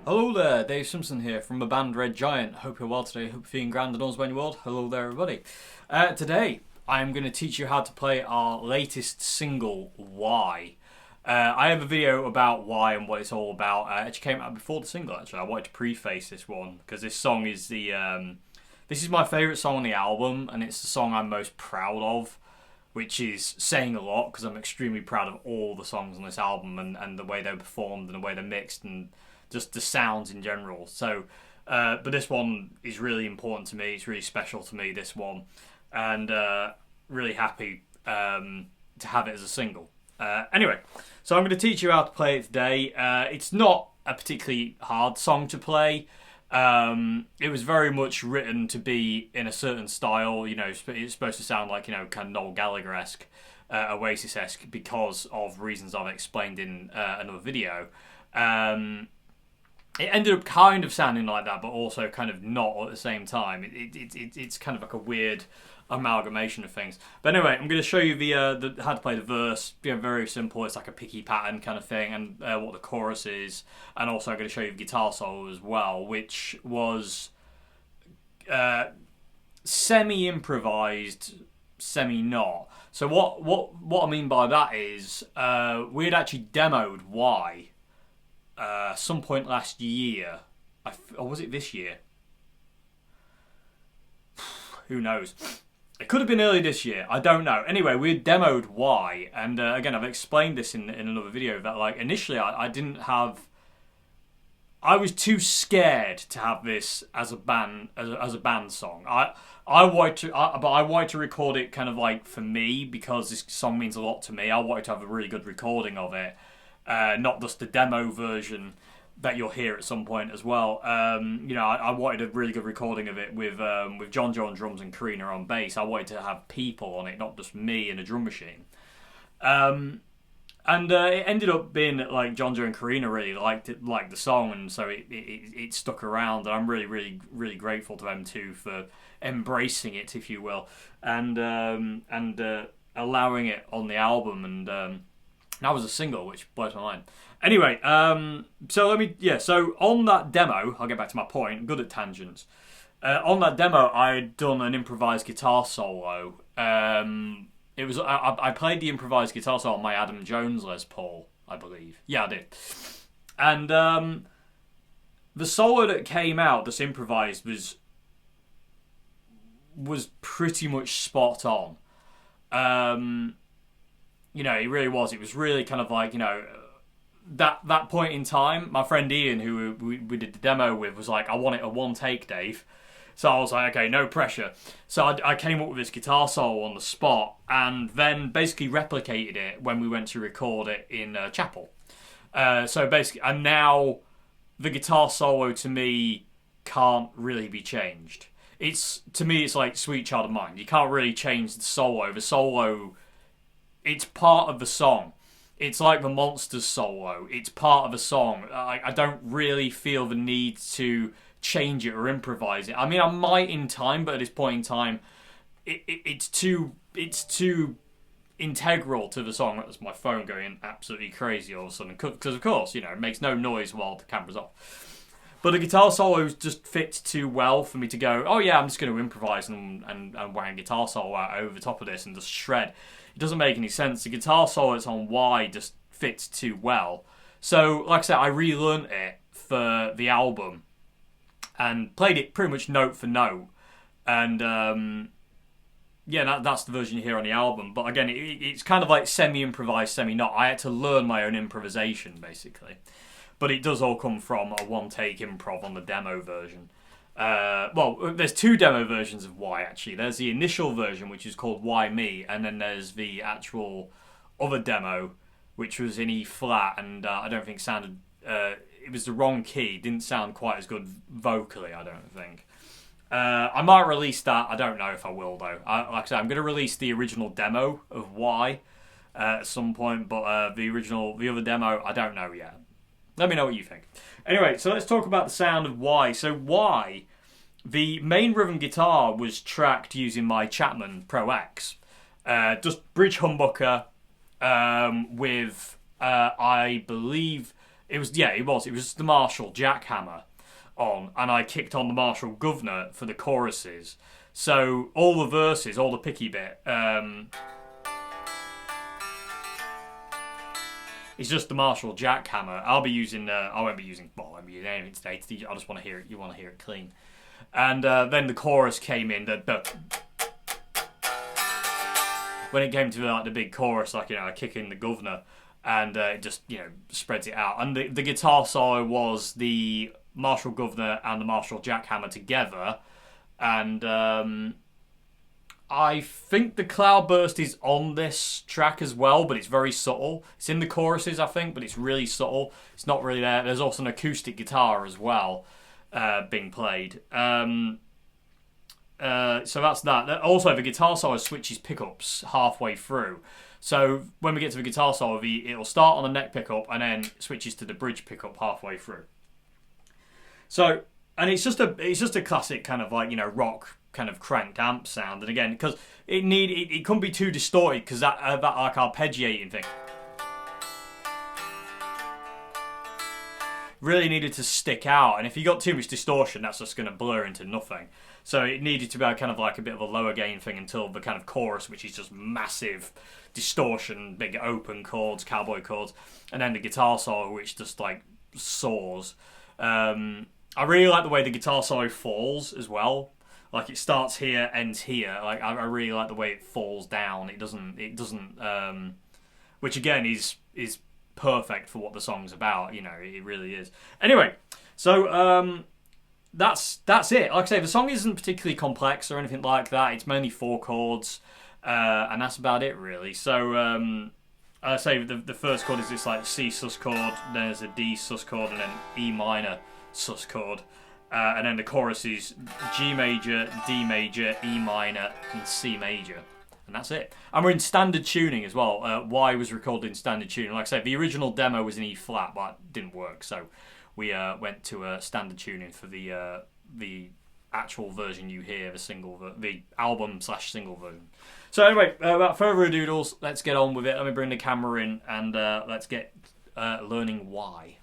Hello there, Dave Simpson here from the band Red Giant. Hope you're well today, hope you're feeling grand and all's well in your world. Hello there everybody. Today I'm going to teach you how to play our latest single, Why. I have a video about Why and what it's all about. It actually came out before the single actually. I wanted to preface this one because this song is this is my favourite song on the album and it's the song I'm most proud of, which is saying a lot because I'm extremely proud of all the songs on this album and the way they're performed and the way they're mixed and just the sounds in general. So, but this one is really important to me. It's really special to me, this one, and really happy to have it as a single. Anyway, so I'm going to teach you how to play it today. It's not a particularly hard song to play. It was very much written to be in a certain style. You know, it's supposed to sound like, you know, kind of Noel Gallagher-esque, Oasis-esque, because of reasons I've explained in another video. It ended up kind of sounding like that, but also kind of not at the same time. It's kind of like a weird amalgamation of things. But anyway, I'm going to show you the how to play the verse. You know, very simple. It's like a picky pattern kind of thing, and what the chorus is. And also, I'm going to show you the guitar solo as well, which was semi-improvised, semi-not. So what I mean by that is we had actually demoed Why. Some point last year, or was it this year? Who knows? It could have been early this year. I don't know. Anyway, we had demoed Why, and again, I've explained this in another video that like initially I didn't have. I was too scared to have this as a band as a band song. I wanted to record it kind of like for me because this song means a lot to me. I wanted to have a really good recording of it. Not just the demo version that you'll hear at some point as well. You know, I wanted a really good recording of it with John Joe on drums and Karina on bass. I wanted to have people on it, not just me and a drum machine. And it ended up being that like John Joe and Karina really liked the song, and so it stuck around. And I'm really grateful to them too for embracing it, if you will, and allowing it on the album and. That was a single, which blows my mind. Anyway, so on that demo, I'll get back to my point, I'm good at tangents. On that demo, I'd done an improvised guitar solo. I played the improvised guitar solo on my Adam Jones Les Paul, I believe. Yeah, I did. And the solo that came out, this improvised, was pretty much spot on. You know, it really was. It was really kind of like, you know, that point in time, my friend Ian, who we did the demo with, was like, I want it a one take, Dave. So I was like, okay, no pressure. So I came up with this guitar solo on the spot and then basically replicated it when we went to record it in chapel. So basically, and now the guitar solo to me can't really be changed. To me, it's like Sweet Child of Mine. You can't really change the solo. The solo... It's part of the song. It's like the Monsters solo. It's part of the song. I don't really feel the need to change it or improvise it. I mean, I might in time, but at this point in time, it's too integral to the song. That's my phone going absolutely crazy all of a sudden. Because, of course, you know, it makes no noise while the camera's off. But the guitar solos just fit too well for me to go, oh yeah, I'm just going to improvise and wang a guitar solo out over the top of this and just shred. It doesn't make any sense. The guitar solo that's on Why just fits too well. So, like I said, I relearnt it for the album and played it pretty much note for note. And that's the version you hear on the album. But again, it's kind of like semi-improvised, semi-not. I had to learn my own improvisation, basically. But it does all come from a one-take improv on the demo version. There's two demo versions of Why, actually. There's the initial version, which is called Why Me, and then there's the actual other demo, which was in E flat, and I don't think sounded... it was the wrong key. Didn't sound quite as good vocally, I don't think. I might release that. I don't know if I will, though. Like I said, I'm going to release the original demo of Why at some point, but the other demo, I don't know yet. Let me know what you think. Anyway, so let's talk about the sound of Why. So Why, the main rhythm guitar was tracked using my Chapman Pro X. Just bridge humbucker with, I believe, It was the Marshall jackhammer on, and I kicked on the Marshall Governor for the choruses. So all the verses, all the picky bit, it's just the Marshall jackhammer. I won't be using anything today. I just want to hear it. You want to hear it clean. And then the chorus came in. When it came to like the big chorus, like I kick in the Governor, and it just spreads it out. And the guitar solo was the Marshall Governor and the Marshall jackhammer together, and I think the Cloudburst is on this track as well, but it's very subtle. It's in the choruses, I think, but it's really subtle. It's not really there. There's also an acoustic guitar as well being played. So that's that. Also, the guitar solo switches pickups halfway through. So when we get to the guitar solo, it'll start on the neck pickup and then switches to the bridge pickup halfway through. So, and it's just a classic kind of like rock kind of cranked amp sound, and again, because it couldn't be too distorted, because that like arpeggiating thing really needed to stick out, and if you got too much distortion, that's just going to blur into nothing. So it needed to be kind of like a bit of a lower gain thing until the kind of chorus, which is just massive distortion, big open chords, cowboy chords, and then the guitar solo, which just like soars. I really like the way the guitar solo falls as well. Like it starts here, ends here. Like I really like the way it falls down. It doesn't. Which again is perfect for what the song's about. It really is. Anyway, so that's it. Like I say, the song isn't particularly complex or anything like that. It's mainly 4 chords, and that's about it really. So I say the first chord is this like C sus chord. Then there's a D sus chord, and then E minor sus chord. And then the chorus is G major, D major, E minor, and C major. And that's it. And we're in standard tuning as well. Y was recorded in standard tuning. Like I said, the original demo was in E flat, but it didn't work. So we went to standard tuning for the actual version you hear, the album/single version. So anyway, without further ado, let's get on with it. Let me bring the camera in and let's get learning why.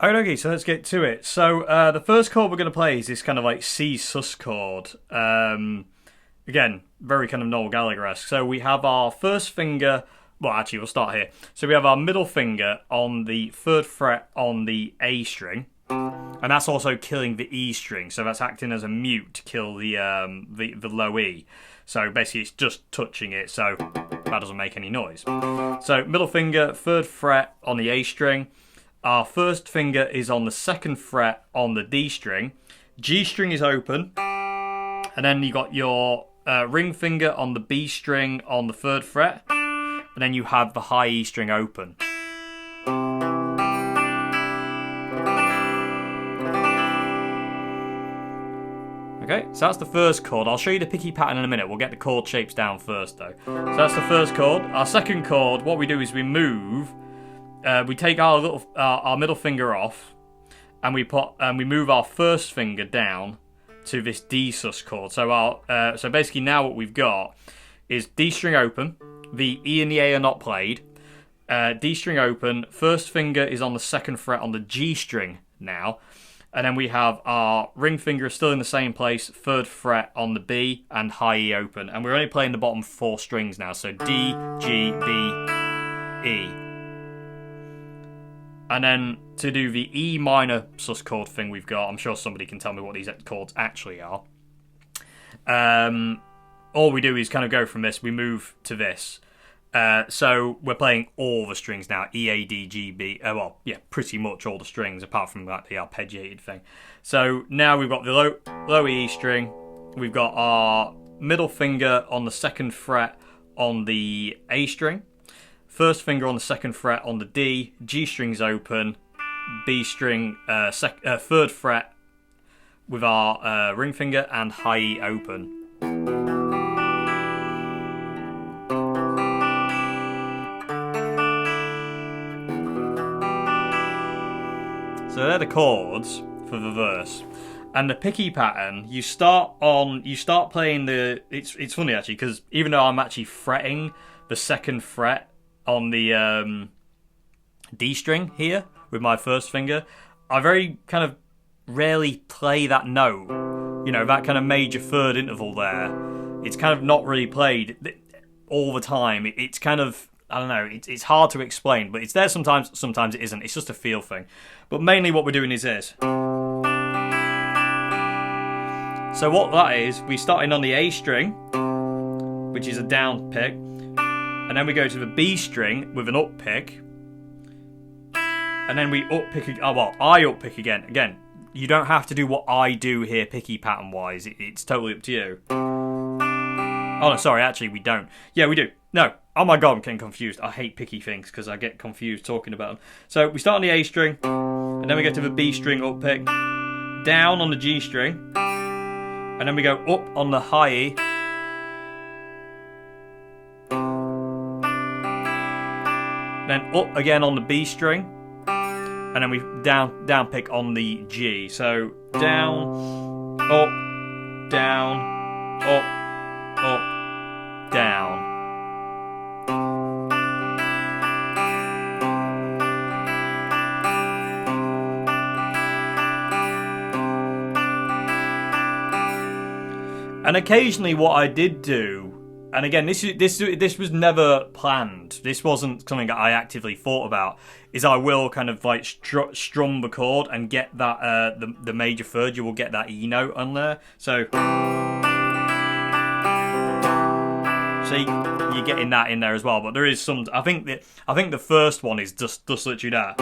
Okay, so let's get to it. So the first chord we're going to play is this kind of like C sus chord. Again, very kind of Noel Gallagher-esque. So we have our first finger. Well, actually, we'll start here. So we have our middle finger on the 3rd fret on the A string, and that's also killing the E string. So that's acting as a mute to kill the low E. So basically, it's just touching it. So that doesn't make any noise. So middle finger, 3rd fret on the A string. Our first finger is on the 2nd fret on the D string. G string is open. And then you got your ring finger on the B string on the 3rd fret. And then you have the high E string open. Okay, so that's the first chord. I'll show you the picky pattern in a minute. We'll get the chord shapes down first though. So that's the first chord. Our second chord, what we do is we move. We take our middle finger off, and we move our first finger down to this D sus chord. So so basically now what we've got is D string open, the E and the A are not played. D string open, first finger is on the 2nd fret on the G string now, and then we have our ring finger still in the same place, 3rd fret on the B, and high E open, and we're only playing the bottom 4 strings now. So D, G, B, E. And then to do the E minor sus chord thing we've got, I'm sure somebody can tell me what these chords actually are. All we do is kind of go from this, we move to this. So we're playing all the strings now, E, A, D, G, B, pretty much all the strings apart from like the arpeggiated thing. So now we've got the low E string, we've got our middle finger on the 2nd fret on the A string. First finger on the 2nd fret on the D, G string's open, B string, 3rd fret with our ring finger, and high E open. So they're the chords for the verse. And the picky pattern, you start playing the. It's funny actually, because even though I'm actually fretting the 2nd fret on the D string here, with my first finger, I very kind of rarely play that note. You know, that kind of major third interval there. It's kind of not really played all the time. It's kind of, I don't know, it's hard to explain, but it's there sometimes it isn't. It's just a feel thing. But mainly what we're doing is this. So what that is, we start in on the A string, which is a down pick, and then we go to the B string with an up pick, and then we up pick, I up pick again. Again, you don't have to do what I do here picky pattern wise, it's totally up to you. Oh no, sorry, actually we don't. Yeah, we do. No, oh my god, I'm getting confused. I hate picky things because I get confused talking about them. So we start on the A string, and then we go to the B string up pick, down on the G string, and then we go up on the high E, then up again on the B string, and then we down pick on the G. So down, up, down, up, down. And occasionally what I did do, and again, this was never planned. This wasn't something that I actively thought about. Is I will kind of like strum the chord and get that the major third. You will get that E note on there. So you're getting that in there as well. But there is some. I think the first one is just literally that.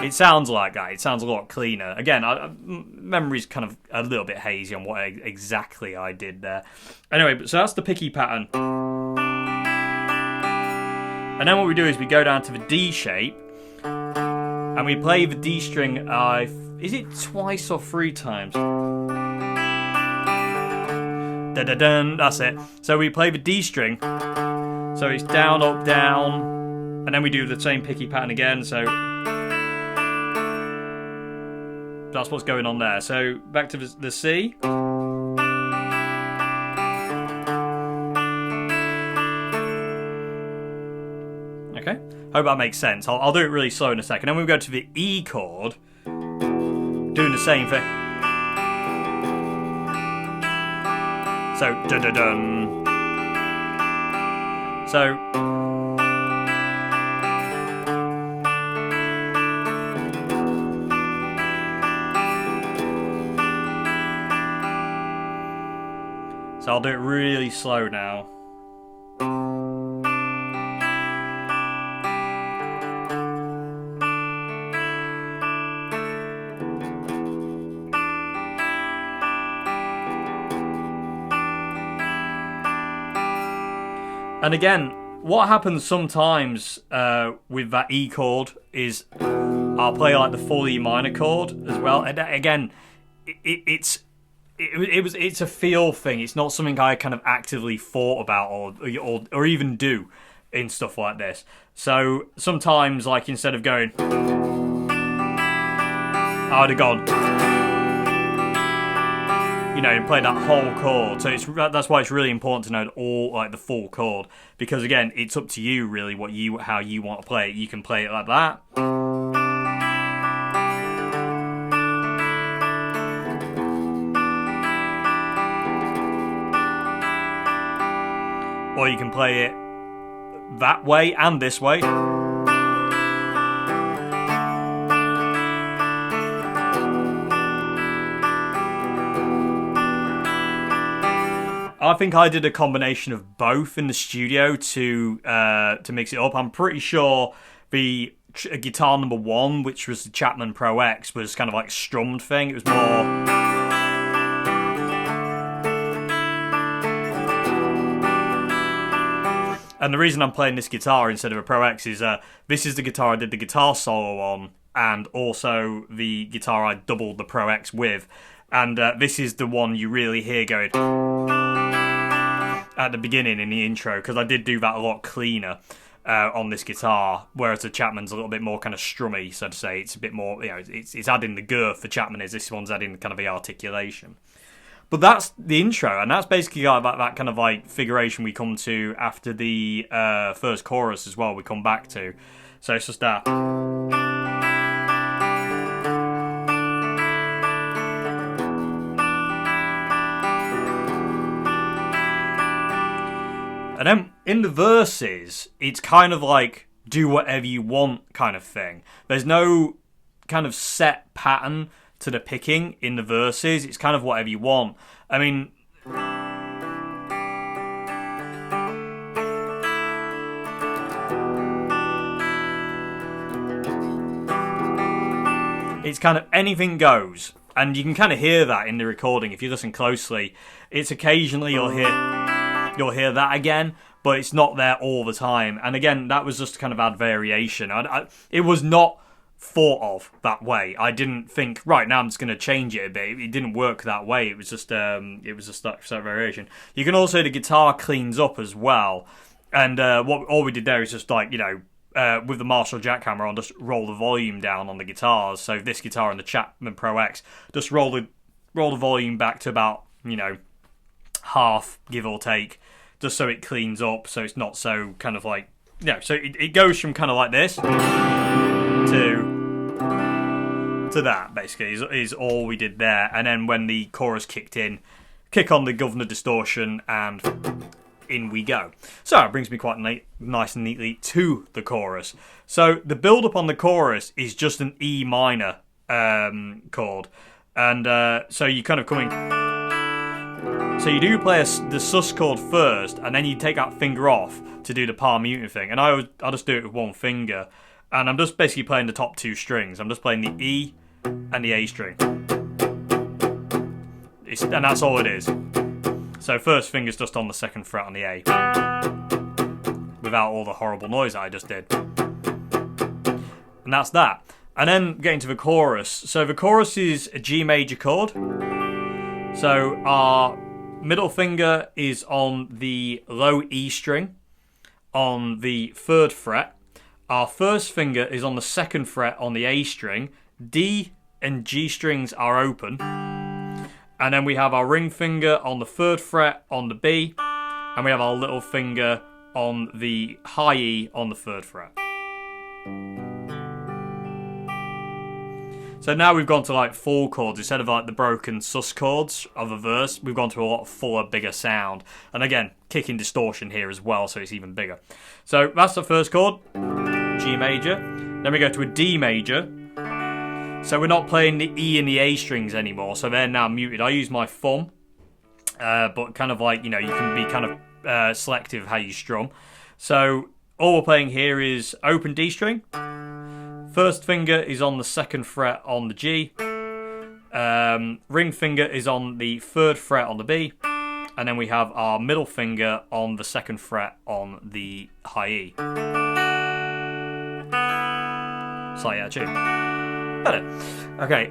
It sounds like that. It sounds a lot cleaner. Again, memory's kind of a little bit hazy on what exactly I did there. Anyway, so that's the picky pattern. And then what we do is we go down to the D shape, and we play the D string, is it twice or 3 times? Da-da-dun, that's it. So we play the D string, so it's down, up, down, and then we do the same picky pattern again, so that's what's going on there. So back to the C. Okay, hope that makes sense. I'll do it really slow in a second. Then we go to the E chord, doing the same thing. So dun-dun-dun. So I'll do it really slow now. And again, what happens sometimes with that E chord is I'll play like the full E minor chord as well. And again, it's a feel thing. It's not something I kind of actively thought about or even do in stuff like this. So sometimes, like, instead of going, I would have gone, you know, and played that whole chord. So that's why it's really important to know all, like, the full chord, because again, it's up to you really how you want to play it. You can play it like that. Or you can play it that way and this way. I think I did a combination of both in the studio to mix it up. I'm pretty sure the guitar number 1, which was the Chapman Pro X, was kind of like strummed thing. It was more. And the reason I'm playing this guitar instead of a Pro X is this is the guitar I did the guitar solo on, and also the guitar I doubled the Pro X with. And this is the one you really hear going at the beginning in the intro, because I did do that a lot cleaner on this guitar, whereas the Chapman's a little bit more kind of strummy, so to say. It's a bit more, you know, it's adding the girth. The Chapman is, this one's adding kind of the articulation. But that's the intro, and that's basically that kind of like figuration we come to after the first chorus as well, we come back to. So it's just that. And then in the verses, it's kind of like do whatever you want kind of thing. There's no kind of set pattern to the picking in the verses. It's kind of whatever you want. I mean, it's kind of anything goes. And you can kind of hear that in the recording if you listen closely. It's occasionally you'll hear that again, but it's not there all the time. And again, that was just to kind of add variation. It was not thought of that way. I didn't think, right, now I'm just going to change it a bit. It didn't work that way. It was just that variation. You can also, the guitar cleans up as well. And all we did there is just like, with the Marshall jackhammer on, just roll the volume down on the guitars. So this guitar and the Chapman Pro X, just roll the volume back to about, half, give or take, just so it cleans up, so it's not so kind of like, so it goes from kind of like this to that, basically, is all we did there. And then when the chorus kicked in, kick on the Governor distortion, and in we go. So it brings me quite nice and neatly to the chorus. So the build-up on the chorus is just an E minor chord. And so you kind of come in... So you do play the sus chord first, and then you take that finger off to do the palm muting thing. And I just do it with one finger. And I'm just basically playing the top two strings. I'm just playing the E and the A string. And that's all it is. So first finger's just on the second fret on the A. Without all the horrible noise that I just did. And that's that. And then getting to the chorus. So the chorus is a G major chord. So our middle finger is on the low E string on the 3rd fret. Our first finger is on the 2nd fret on the A string. D and G strings are open. And then we have our ring finger on the 3rd fret on the B. And we have our little finger on the high E on the 3rd fret. So now we've gone to like full chords instead of like the broken sus chords of a verse. We've gone to a lot fuller, bigger sound. And again, kicking distortion here as well, so it's even bigger. So that's the first chord, G major. Then we go to a D major. So we're not playing the E and the A strings anymore, so they're now muted. I use my thumb, but kind of like, you can be kind of selective how you strum. So all we're playing here is open D string. First finger is on the 2nd fret on the G. Ring finger is on the 3rd fret on the B. And then we have our middle finger on the 2nd fret on the high E. Slightly out of tune. Better. Okay,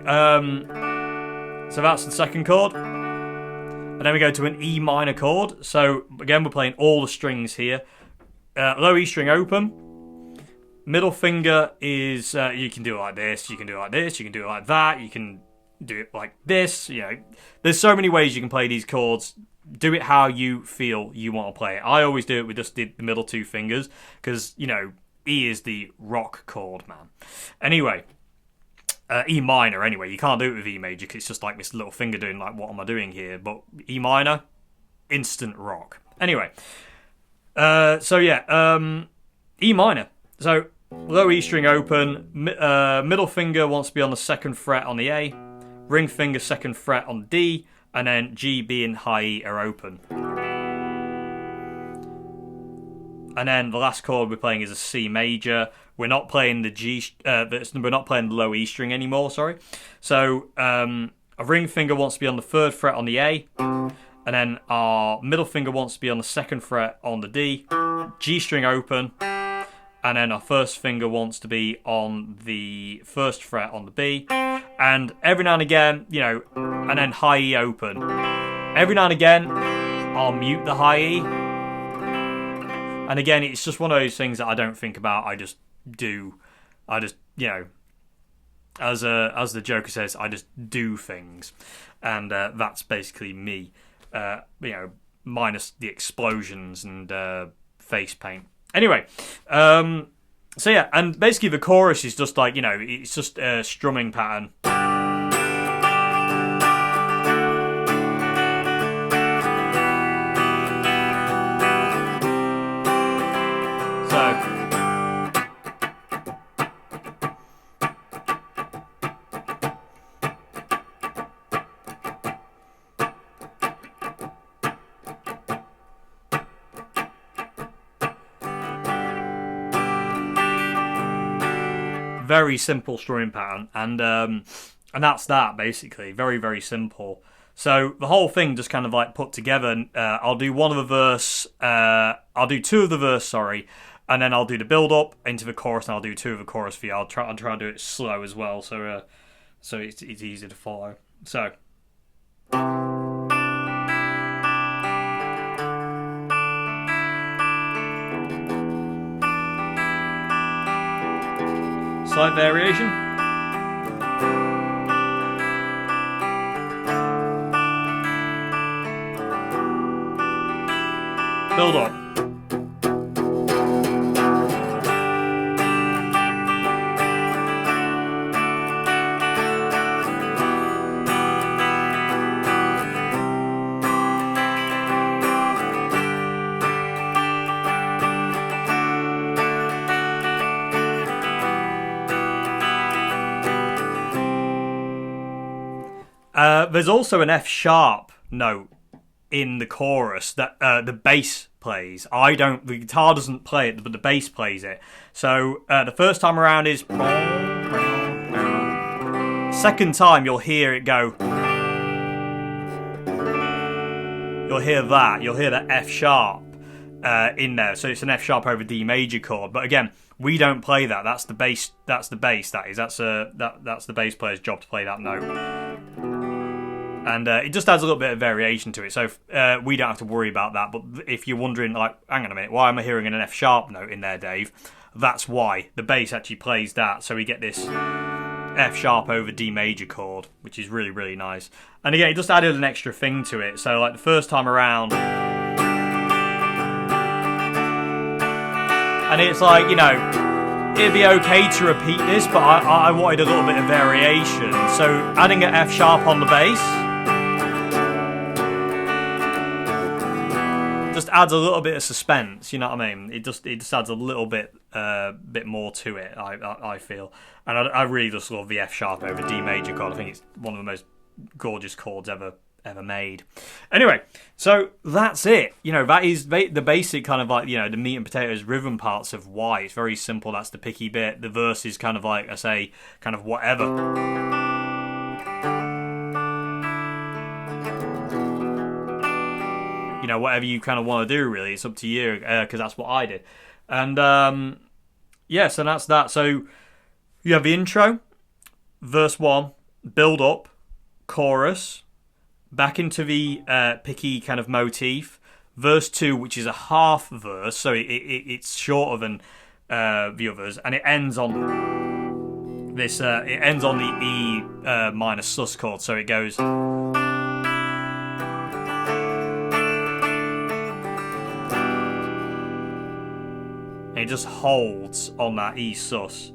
so that's the second chord. And then we go to an E minor chord. So again, we're playing all the strings here. Low E string open. Middle finger is, you can do it like this, you can do it like this, you can do it like that, you can do it like this, There's so many ways you can play these chords. Do it how you feel you want to play it. I always do it with just the middle two fingers, because, E is the rock chord, man. Anyway, E minor, anyway. You can't do it with E major, because it's just like this little finger doing, like, what am I doing here? But E minor, instant rock. Anyway, E minor. So, low E string open, middle finger wants to be on the 2nd fret on the A, ring finger 2nd fret on the D, and then G, B, and high E are open. And then the last chord we're playing is a C major. We're not playing the we're not playing the low E string anymore. Sorry. So a ring finger wants to be on the 3rd fret on the A, and then our middle finger wants to be on the 2nd fret on the D. G string open. And then our first finger wants to be on the 1st fret on the B. And every now and again, and then high E open. Every now and again, I'll mute the high E. And again, it's just one of those things that I don't think about. I just do. I just, as the Joker says, I just do things. And that's basically me. Minus the explosions and face paint. Anyway, So yeah, and basically the chorus is just like, it's just a strumming pattern. Very simple strumming pattern, and that's that basically. Very, very simple. So the whole thing just kind of like put together. I'll do one of the verse. I'll do two of the verse. Sorry, and then I'll do the build up into the chorus, and I'll do two of the chorus for you. I'll try and do it slow as well, so it's easy to follow. So. Slight variation. Build up. There's also an F sharp note in the chorus that the bass plays. The guitar doesn't play it, but the bass plays it. So the first time around is. Second time you'll hear it go. You'll hear that. You'll hear that F sharp in there. So it's an F sharp over D major chord. But again, we don't play that. That's the bass. That's the bass. That is. That's the bass player's job to play that note. And it just adds a little bit of variation to it, so we don't have to worry about that. But if you're wondering, like, hang on a minute, why am I hearing an F sharp note in there, Dave? That's why. The bass actually plays that, so we get this F sharp over D major chord, which is really, really nice. And again, it just added an extra thing to it. So, like, the first time around, and it's like, it'd be okay to repeat this, but I wanted a little bit of variation. So, adding an F sharp on the bass just adds a little bit of suspense, you know what I mean? It just adds a little bit more to it, I feel. And I really just love the F sharp over D major chord. I think it's one of the most gorgeous chords ever made. Anyway, so that's it. That is the basic kind of like, the meat and potatoes rhythm parts of Why. It's very simple. That's the picky bit. The verse is kind of like, I say, kind of whatever. Whatever you kind of want to do, really. It's up to you, because that's what I did. And, so that's that. So, you have the intro, verse 1, build up, chorus, back into the picky kind of motif, verse 2, which is a half verse, so it's shorter than the others, and it ends on this. It ends on the E minor sus chord, so it goes. It just holds on that E sus,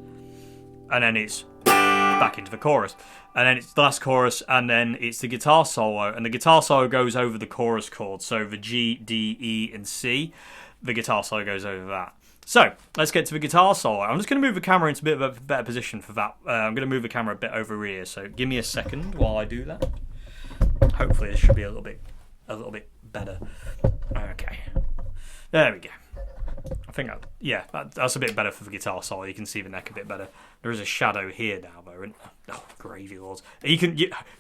and then it's back into the chorus, and then it's the last chorus, and then it's the guitar solo, and the guitar solo goes over the chorus chords, so the G, D, E, and C, the guitar solo goes over that. So, let's get to the guitar solo. I'm just going to move the camera into a bit of a better position for that. I'm going to move the camera a bit over here, so give me a second while I do that. Hopefully this should be a little bit better. Okay. There we go. I think that's a bit better for the guitar solo. You can see the neck a bit better. There is a shadow here now, though. And, gravy lords.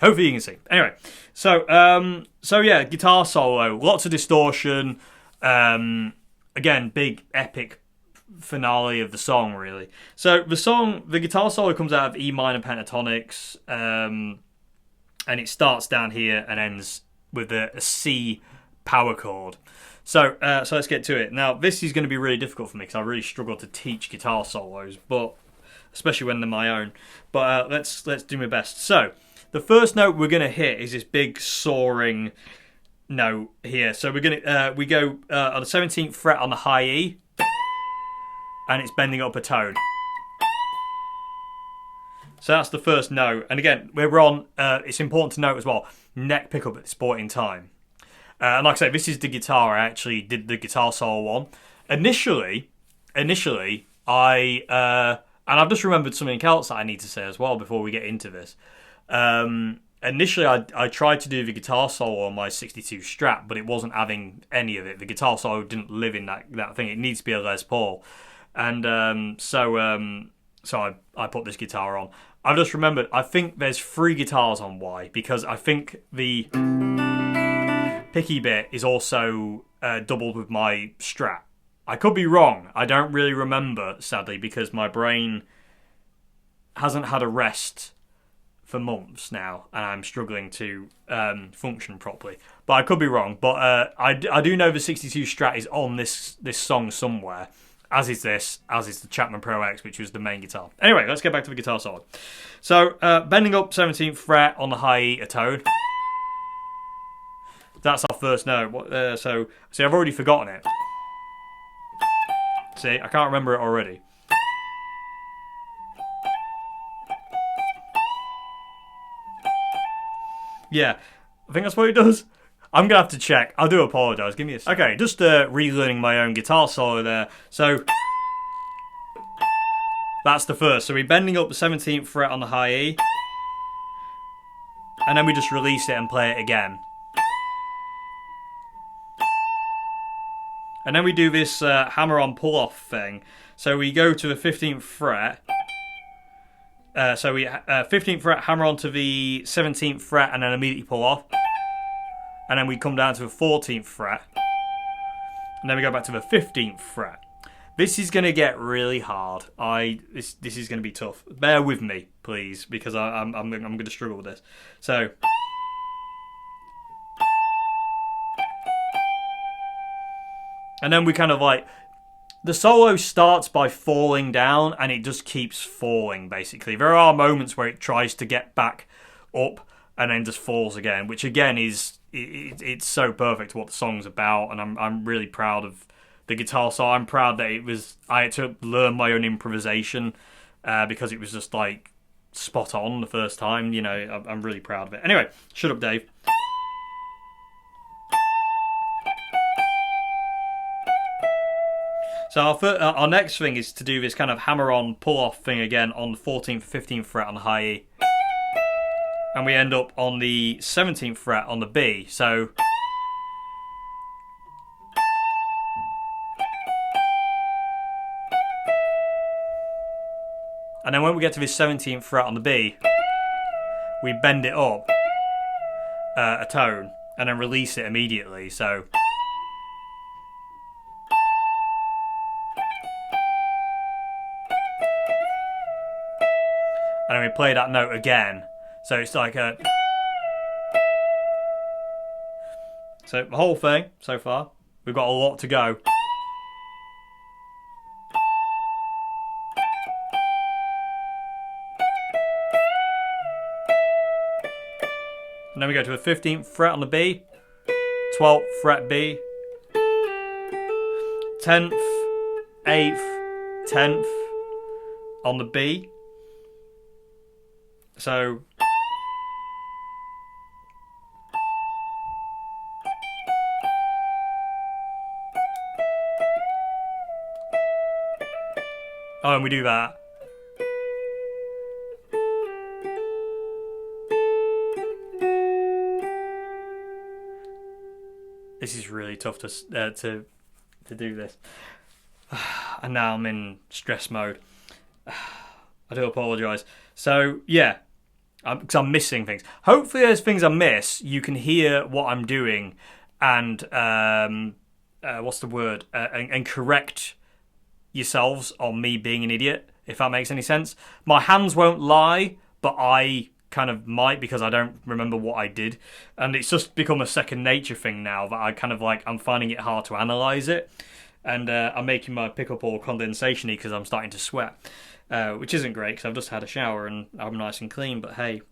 Hopefully you can see. Anyway, so guitar solo, lots of distortion. Again, big epic finale of the song, really. So the guitar solo comes out of E minor pentatonics, and it starts down here and ends with a C power chord. So let's get to it. Now, this is going to be really difficult for me because I really struggle to teach guitar solos, but especially when they're my own. But let's do my best. So the first note we're going to hit is this big soaring note here. So we're going to we go on the 17th fret on the high E, and it's bending up a tone. So that's the first note. And again, we're on, it's important to note as well, neck pickup at this point in time. And like I say, this is the guitar I actually did the guitar solo on. Initially, and I've just remembered something else that I need to say as well before we get into this. Initially, I tried to do the guitar solo on my 62 Strat, but it wasn't having any of it. The guitar solo didn't live in that thing. It needs to be a Les Paul. And so I put this guitar on. I've just remembered, I think there's 3 guitars on Y, because I think the picky bit is also doubled with my Strat. I could be wrong. I don't really remember, sadly, because my brain hasn't had a rest for months now, and I'm struggling to function properly. But I could be wrong. But I do know the 62 Strat is on this song somewhere, as is the Chapman Pro X, which was the main guitar. Anyway, let's get back to the guitar solo. So, bending up 17th fret on the high E, a tone. That's our first note. So, see, I've already forgotten it. See, I can't remember it already. Yeah, I think that's what it does. I'm going to have to check. I do apologise. Give me a second. Okay, just relearning my own guitar solo there. So, that's the first. So we're bending up the 17th fret on the high E. And then we just release it and play it again. And then we do this hammer-on pull-off thing. So we go to the 15th fret. So we 15th fret, hammer onto the 17th fret, and then immediately pull off. And then we come down to the 14th fret. And then we go back to the 15th fret. This is going to get really hard. This is going to be tough. Bear with me, please, because I'm going to struggle with this. So. And then we kind of like, the solo starts by falling down, and it just keeps falling, basically. There are moments where it tries to get back up and then just falls again, which again is, it's so perfect to what the song's about, and I'm really proud of the guitar solo. I'm proud that I had to learn my own improvisation, because it was just like spot on the first time, you know. I'm really proud of it. Anyway, shut up, Dave. So our next thing is to do this kind of hammer-on, pull-off thing again on the 14th, 15th fret on the high E. And we end up on the 17th fret on the B. So. And then when we get to this 17th fret on the B, we bend it up a tone and then release it immediately. So. And then we play that note again. So it's like a. So the whole thing so far, we've got a lot to go. And then we go to the 15th fret on the B, 12th fret B, 10th, 8th, 10th on the B. So. Oh, and we do that. This is really tough to do this. And now I'm in stress mode. I do apologise. So, yeah, because I'm missing things. Hopefully there's things I miss. You can hear what I'm doing and, what's the word? And correct yourselves on me being an idiot, if that makes any sense. My hands won't lie, but I kind of might, because I don't remember what I did. And it's just become a second nature thing now that I kind of like, I'm finding it hard to analyse it. And I'm making my pickup all condensation-y because I'm starting to sweat. Which isn't great because I've just had a shower and I'm nice and clean, but hey.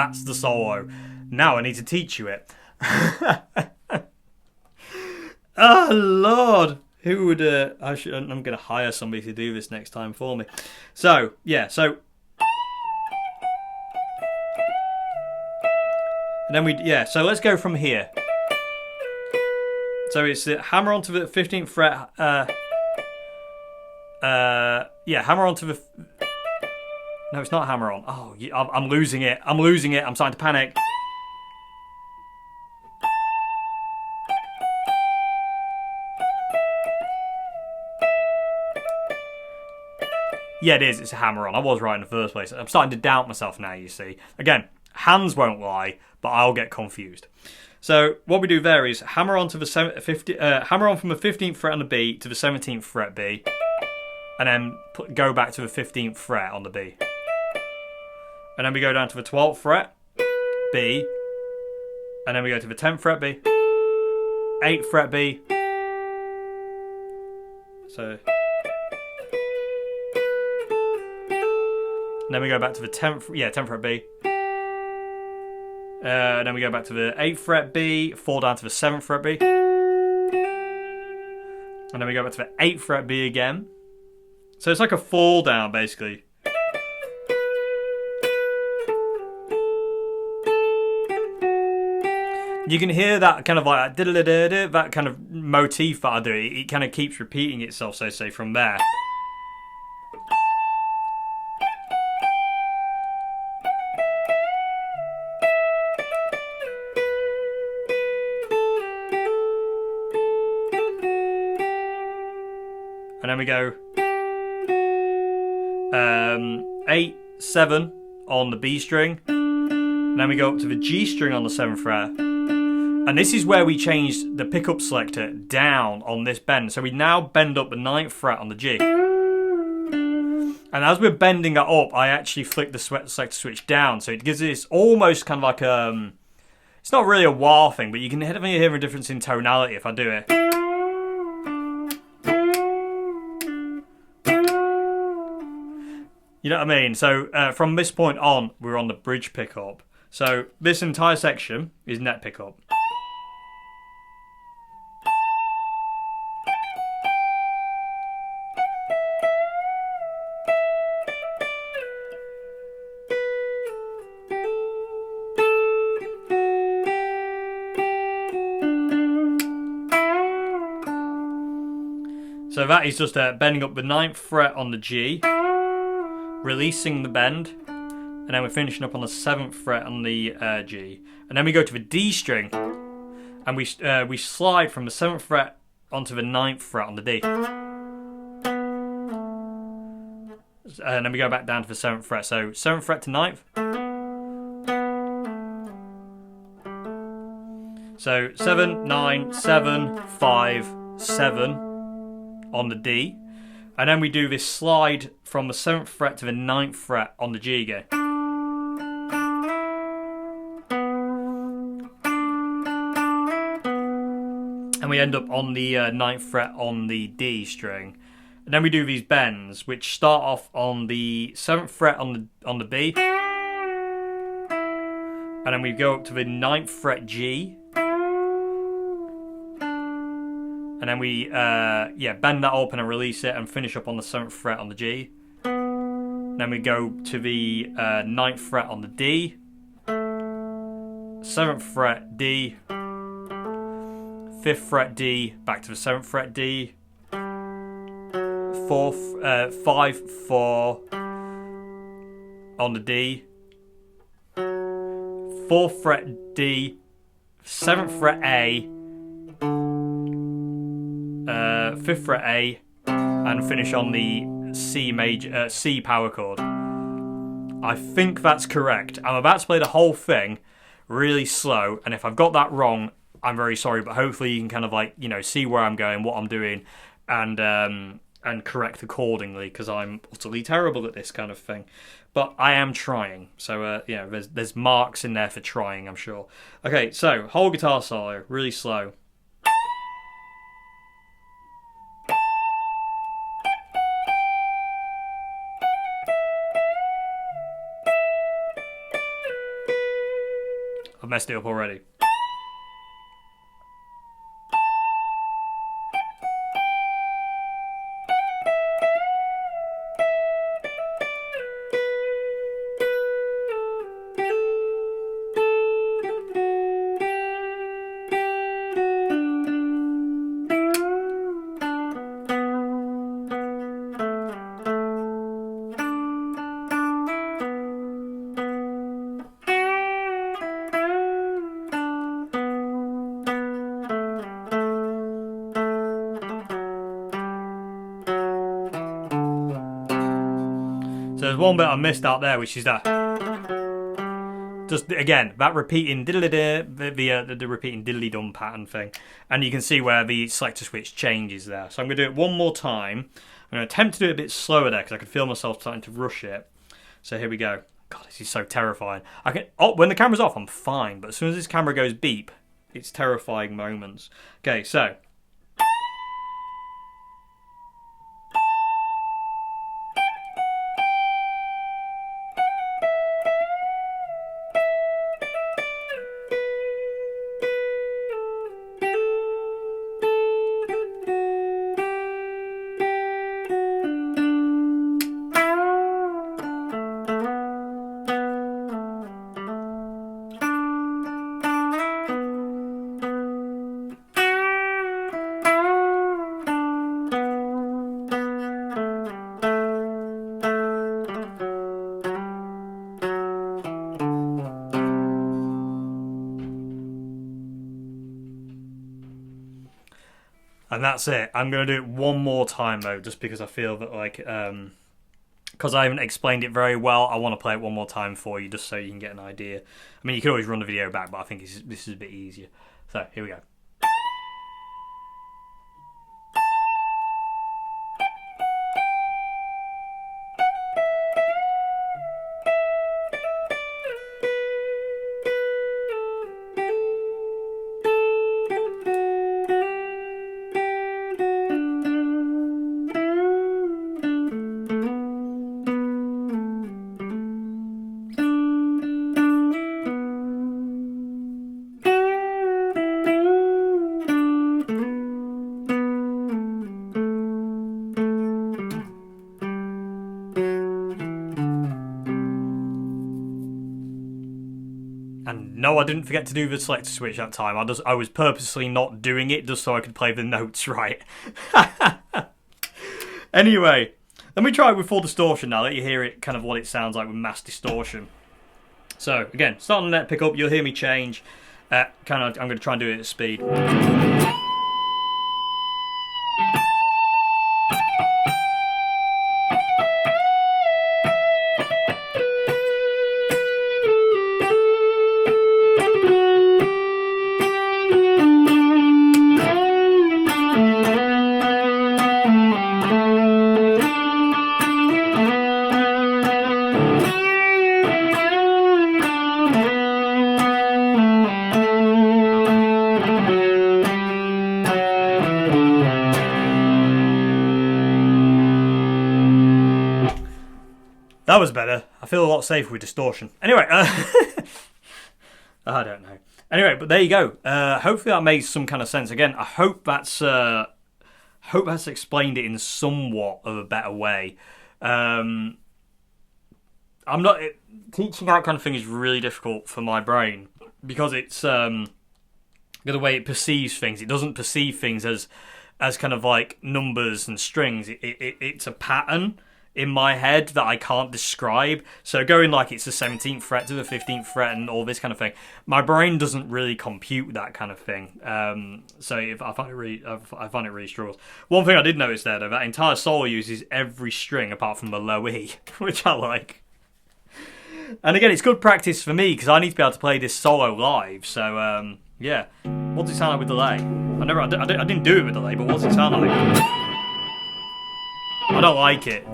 that's the solo. Now I need to teach you it. Oh, Lord. Who would... I'm going to hire somebody to do this next time for me. So, yeah, so... And then so let's go from here. So it's hammer onto the 15th fret. Hammer onto the... No, it's not hammer on. Oh, I'm losing it. I'm starting to panic. Yeah, it is. It's a hammer on. I was right in the first place. I'm starting to doubt myself now, you see. Again, hands won't lie, but I'll get confused. So what we do there is hammer on to the hammer on from the 15th fret on the B to the 17th fret B, and then go back to the 15th fret on the B, and then we go down to the 12th fret B, and then we go to the 10th fret B, 8th fret B. So, and then we go back to the 10th fret B. Then we go back to the 8th fret B, fall down to the 7th fret B. And then we go back to the 8th fret B again. So it's like a fall down, basically. You can hear that kind of like that kind of motif that I do. It kind of keeps repeating itself, so to say, from there. And then we go 8, 7 on the B string. And then we go up to the G string on the 7th fret. And this is where we change the pickup selector down on this bend. So we now bend up the 9th fret on the G. And as we're bending that up, I actually flick the selector switch down. So it gives this almost kind of like it's not really a wah thing, but you can definitely hear a difference in tonality if I do it. You know what I mean? So from this point on, we're on the bridge pickup. So this entire section is net pickup. So that is just bending up the 9th fret on the G, releasing the bend, and then we're finishing up on the 7th fret on the G. And then we go to the D string, and we slide from the 7th fret onto the 9th fret on the D. And then we go back down to the 7th fret. So 7th fret to 9th. So 7, 9, 7, 5, 7 on the D. And then we do this slide from the 7th fret to the 9th fret on the G again. And we end up on the 9th fret on the D string. And then we do these bends, which start off on the 7th fret on the B. And then we go up to the 9th fret G. And then we bend that open and release it and finish up on the 7th fret on the G. Then we go to the 9th fret on the D. 7th fret D. 5th fret D, back to the 7th fret D. 5, 4 on the D. 4th fret D. 7th fret A. 5th fret A, and finish on the C major, C power chord. I think that's correct. I'm about to play the whole thing really slow, and if I've got that wrong, I'm very sorry, but hopefully you can kind of like, you know, see where I'm going, what I'm doing, and correct accordingly, because I'm utterly terrible at this kind of thing. But I am trying, so there's marks in there for trying, I'm sure. Okay, so whole guitar solo, really slow. messed it up already. So there's one bit I missed out there, which is that. Just again, that repeating the repeating diddly dum pattern thing, and you can see where the selector switch changes there. So I'm going to do it one more time. I'm going to attempt to do it a bit slower there because I can feel myself starting to rush it. So here we go. God, this is so terrifying. When the camera's off, I'm fine, but as soon as this camera goes beep, it's terrifying moments. Okay, so. And that's it. I'm going to do it one more time, though, just because I feel that, like, because I haven't explained it very well, I want to play it one more time for you, just so you can get an idea. I mean, you can always run the video back, but I think this is a bit easier. So, here we go. And no, I didn't forget to do the selector switch that time. I was purposely not doing it just so I could play the notes right. Anyway, let me try it with full distortion now. Let you hear it, kind of what it sounds like with mass distortion. So again, starting on net pickup, you'll hear me change. I'm going to try and do it at speed. That was better. I feel a lot safer with distortion. Anyway, I don't know. Anyway, but there you go. Hopefully that made some kind of sense. Again, I hope that's explained it in somewhat of a better way. I'm not teaching that kind of thing is really difficult for my brain because it's the way it perceives things. It doesn't perceive things as kind of like numbers and strings. It's a pattern in my head that I can't describe. So going like it's the 17th fret to the 15th fret and all this kind of thing, my brain doesn't really compute that kind of thing. So I find it really struggles. One thing I did notice there, though, that entire solo uses every string apart from the low E, which I like. And again, it's good practice for me because I need to be able to play this solo live. So yeah, what does it sound like with delay? I didn't do it with delay, but what does it sound like? I don't like it.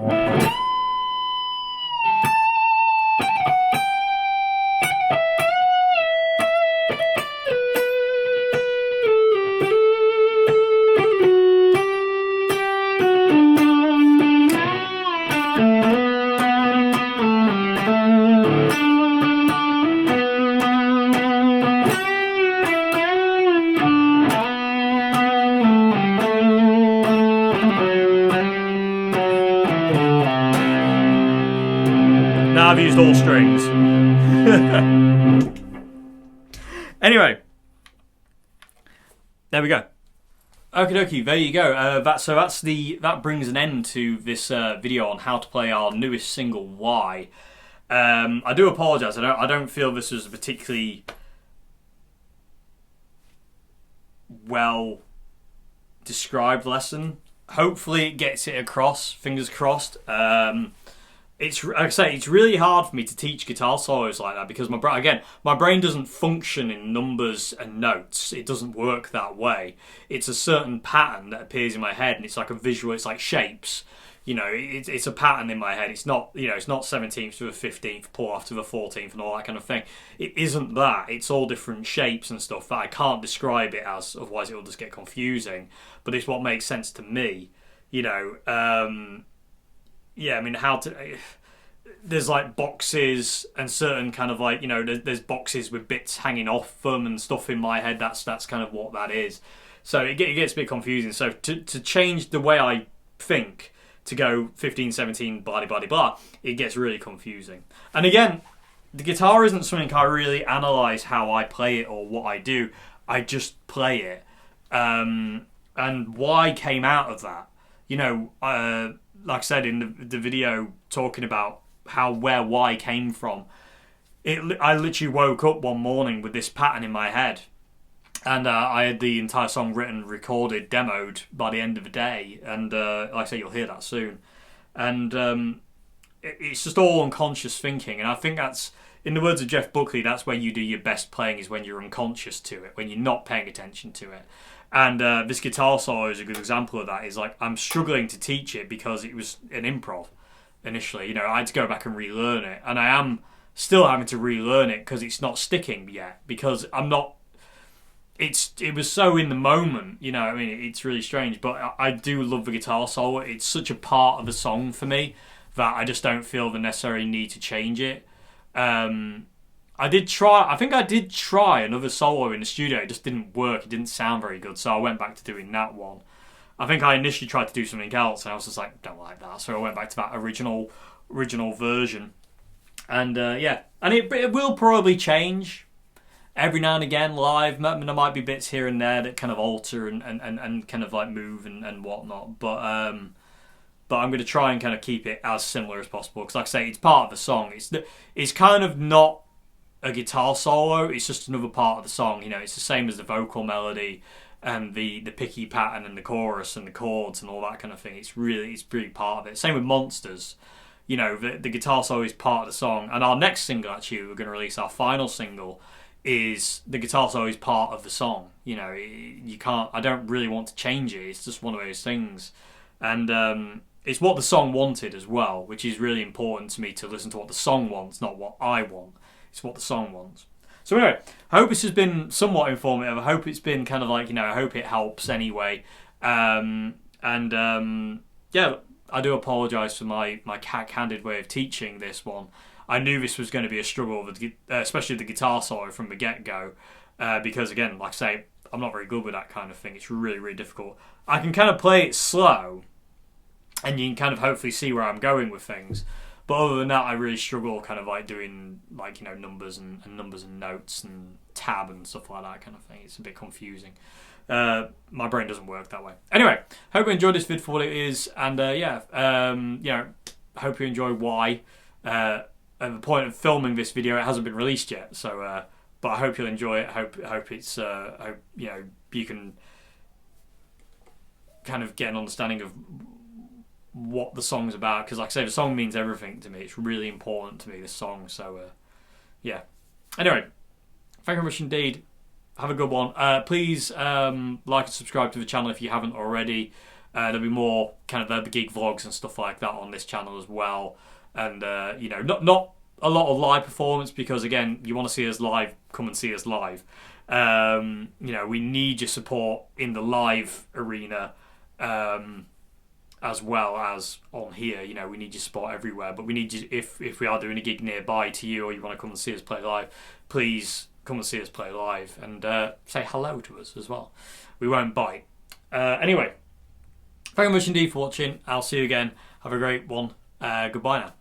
I've used all strings. Anyway, there we go. Okie dokie, there you go. That brings an end to this video on how to play our newest single, Why. I do apologise. I don't feel this was a particularly well described lesson. Hopefully, it gets it across. Fingers crossed. It's, like I say, it's really hard for me to teach guitar solos like that because my brain doesn't function in numbers and notes. It doesn't work that way. It's a certain pattern that appears in my head, and it's like a visual. It's like shapes. You know, it's a pattern in my head. It's not, you know, it's not 17th to the 15th, pull off to the 14th, and all that kind of thing. It isn't that. It's all different shapes and stuff that I can't describe it as. Otherwise, it will just get confusing. But it's what makes sense to me. You know. Yeah, I mean, there's like boxes and certain kind of like, you know, there's boxes with bits hanging off them and stuff in my head. That's kind of what that is. So it gets a bit confusing. So to change the way I think, to go 15, 17, blah, blah, blah, it gets really confusing. And again, the guitar isn't something I really analyse how I play it or what I do. I just play it. And Why came out of that. You know, like I said in the video talking about where Why came from, I literally woke up one morning with this pattern in my head, and I had the entire song written, recorded, demoed by the end of the day, and like I say, you'll hear that soon. And it's just all unconscious thinking, and I think that's, in the words of Jeff Buckley, that's where you do your best playing, is when you're unconscious to it, when you're not paying attention to it. And this guitar solo is a good example of that. Is like, I'm struggling to teach it because it was an improv initially. You know, I had to go back and relearn it, and I am still having to relearn it because it's not sticking yet. Because I'm not. It was so in the moment. You know, I mean, it's really strange, but I do love the guitar solo. It's such a part of the song for me that I just don't feel the necessary need to change it. I think I did try another solo in the studio. It just didn't work. It didn't sound very good, so I went back to doing that one. I think I initially tried to do something else, and I was just like, don't like that. So I went back to that original version. And yeah, and it will probably change every now and again live. There might be bits here and there that kind of alter and kind of like move and whatnot. But I'm going to try and kind of keep it as similar as possible, because like I say, it's part of the song. It's kind of not a guitar solo, it's just another part of the song. You know, it's the same as the vocal melody and the picky pattern and the chorus and the chords and all that kind of thing. It's really part of it. Same with Monsters. You know, the guitar solo is part of the song. And our next single, actually, we're going to release, our final single, is the guitar solo is part of the song. You know, you can't. I don't really want to change it. It's just one of those things. And it's what the song wanted as well, which is really important to me, to listen to what the song wants, not what I want. It's what the song wants. So anyway, I hope this has been somewhat informative. I hope it's been kind of like, you know, I hope it helps anyway. Yeah, I do apologise for my cack-handed way of teaching this one. I knew this was going to be a struggle, especially the guitar solo from the get-go, because again, like I say, I'm not very good with that kind of thing. It's really, really difficult. I can kind of play it slow, and you can kind of hopefully see where I'm going with things. But other than that, I really struggle kind of like doing, like, you know, numbers and numbers and notes and tab and stuff like that kind of thing. It's a bit confusing. My brain doesn't work that way. Anyway, hope you enjoyed this vid for what it is, and yeah, you know, hope you enjoy Why. At the point of filming this video, it hasn't been released yet, so but I hope you'll enjoy it. Hope it's hope, you know, you can kind of get an understanding of what the song's about, because like I say, the song means everything to me. It's really important to me, this song. So yeah, anyway, thank you very much indeed. Have a good one. Please like and subscribe to the channel if you haven't already. There'll be more kind of the gig vlogs and stuff like that on this channel as well. And you know, not a lot of live performance, because again, you want to see us live, come and see us live. You know, we need your support in the live arena, as well as on here. You know, we need your support everywhere, but we need you, if we are doing a gig nearby to you, or you want to come and see us play live, please come and see us play live, and say hello to us as well. We won't bite. Anyway, thank you much indeed for watching. I'll see you again. Have a great one. Goodbye now.